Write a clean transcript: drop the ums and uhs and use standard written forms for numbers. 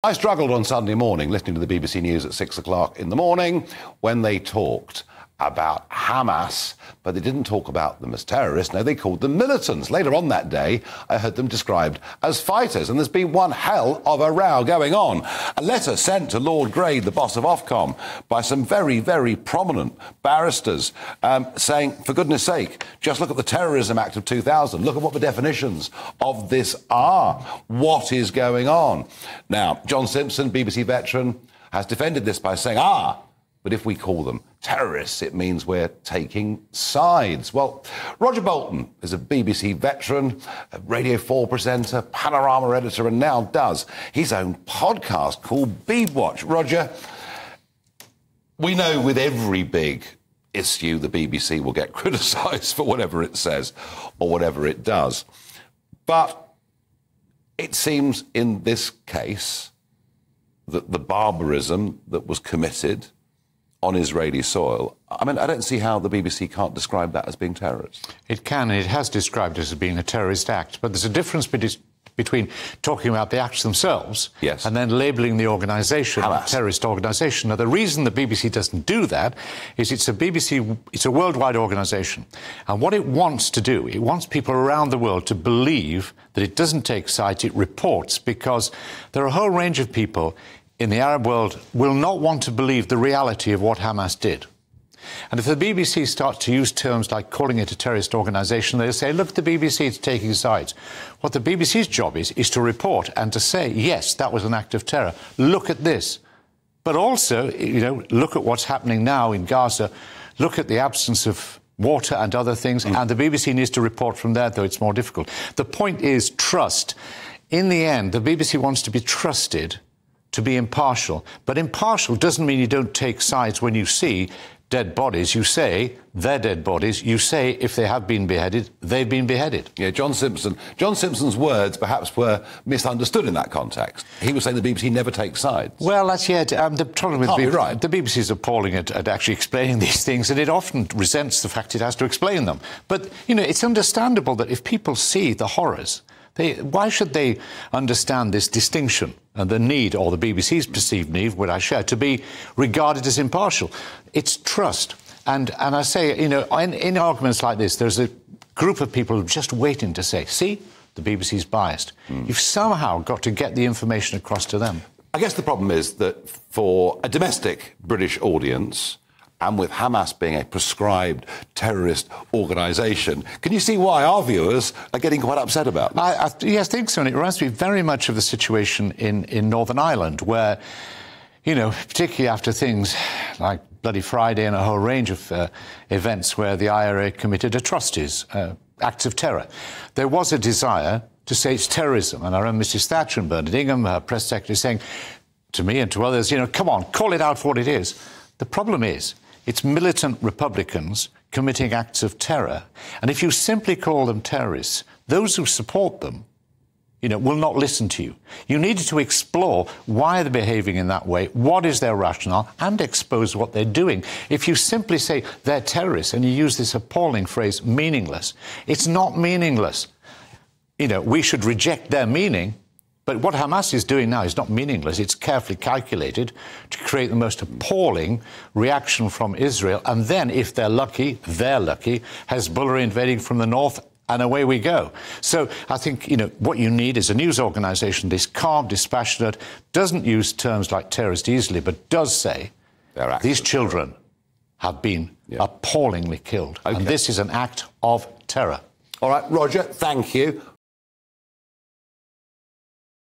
I struggled on Sunday morning listening to the BBC News at 6 o'clock in the morning when they talked about Hamas, but they didn't talk about them as terrorists. No, they called them militants. Later on that day, I heard them described as fighters, and there's been one hell of a row going on. A letter sent to Lord Grade, the boss of Ofcom, by some very, very prominent barristers, saying, for goodness sake, just look at the Terrorism Act of 2000. Look at what the definitions of this are. What is going on? Now, John Simpson, BBC veteran, has defended this by saying, but if we call them terrorists, it means we're taking sides. Well, Roger Bolton is a BBC veteran, a Radio 4 presenter, Panorama editor, and now does his own podcast called Beadwatch. Roger, we know with every big issue the BBC will get criticised for whatever it says or whatever it does. But it seems in this case that the barbarism that was committed on Israeli soil, I mean, I don't see how the BBC can't describe that as being terrorist. It can, and it has described it as being a terrorist act. But there's a difference between talking about the acts themselves and then labelling the organisation a terrorist organisation. Now, the reason the BBC doesn't do that is it's a worldwide organisation. And what it wants to do, it wants people around the world to believe that it doesn't take sides, it reports, because there are a whole range of people in the Arab world will not want to believe the reality of what Hamas did. And if the BBC starts to use terms like calling it a terrorist organisation, they'll say, look, the BBC is taking sides. What the BBC's job is to report and to say, yes, that was an act of terror. Look at this. But also, you know, look at what's happening now in Gaza. Look at the absence of water and other things. And the BBC needs to report from there, though it's more difficult. The point is trust. In the end, the BBC wants to be trusted to be impartial. But impartial doesn't mean you don't take sides when you see dead bodies. You say they're dead bodies. You say if they have been beheaded, they've been beheaded. Yeah, John Simpson's words perhaps were misunderstood in that context. He was saying the BBC never takes sides. Well, that's the problem with the BBC is appalling at actually explaining these things, and it often resents the fact it has to explain them. But, you know, it's understandable that if people see the horrors, why should they understand this distinction and the need, or the BBC's perceived need, which I share, to be regarded as impartial? It's trust. And I say, you know, in arguments like this, there's a group of people just waiting to say, see, the BBC's biased. You've somehow got to get the information across to them. I guess the problem is that for a domestic British audience, and with Hamas being a prescribed terrorist organisation, can you see why our viewers are getting quite upset about this? Yes, I think so. And it reminds me very much of the situation in Northern Ireland, where, you know, particularly after things like Bloody Friday and a whole range of events where the IRA committed atrocities, acts of terror, there was a desire to say it's terrorism. And I remember Mrs Thatcher and Bernard Ingham, her press secretary, saying to me and to others, you know, come on, call it out for what it is. The problem is, it's militant Republicans committing acts of terror. And if you simply call them terrorists, those who support them, you know, will not listen to you. You needed to explore why they're behaving in that way, what is their rationale, and expose what they're doing. If you simply say they're terrorists and you use this appalling phrase, meaningless, it's not meaningless. You know, we should reject their meaning. But what Hamas is doing now is not meaningless. It's carefully calculated to create the most appalling reaction from Israel. And then, if they're lucky, Hezbollah invading from the north, and away we go. So I think, you know, what you need is a news organisation that's calm, dispassionate, doesn't use terms like terrorist easily, but does say these children have been appallingly killed. And this is an act of terror. All right, Roger, thank you.